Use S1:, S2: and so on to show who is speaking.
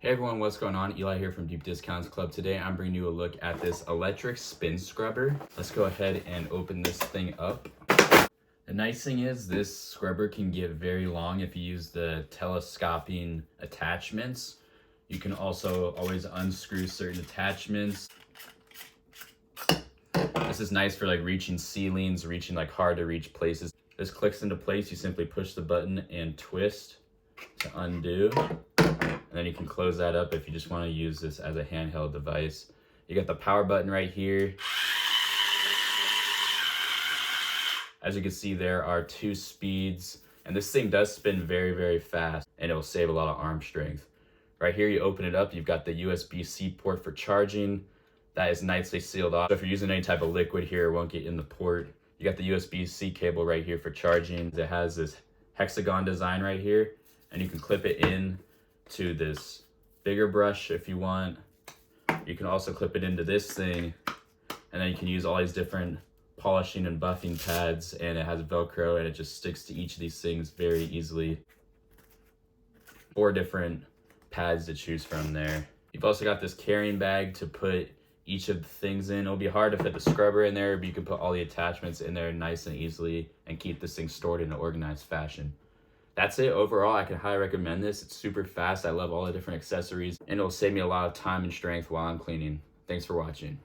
S1: Hey everyone, what's going on? Eli here from Deep Discounts Club. Today I'm bringing you a look at this electric spin scrubber. Let's go ahead and open this thing up. The nice thing is this scrubber can get very long if you use the telescoping attachments. You can also always unscrew certain attachments. This is nice for like reaching ceilings, reaching like hard to reach places. This clicks into place. You simply push the button and twist to undo. And then you can close that up if you just want to use this as a handheld device. You got the power button right here. As you can see, there are 2 speeds, and this thing does spin very, very fast, and it will save a lot of arm strength. Right here, you open it up, you've got the USB-C port for charging. That is nicely sealed off. So if you're using any type of liquid here, it won't get in the port. You got the USB-C cable right here for charging. It has this hexagon design right here, and you can clip it in to this bigger brush if you want. You can also clip it into this thing, and then you can use all these different polishing and buffing pads, and it has Velcro, and it just sticks to each of these things very easily. 4 different pads to choose from there. You've also got this carrying bag to put each of the things in. It'll be hard to fit the scrubber in there, but you can put all the attachments in there nice and easily and keep this thing stored in an organized fashion. That's it. Overall, I can highly recommend this. It's super fast. I love all the different accessories, and it'll save me a lot of time and strength while I'm cleaning. Thanks for watching.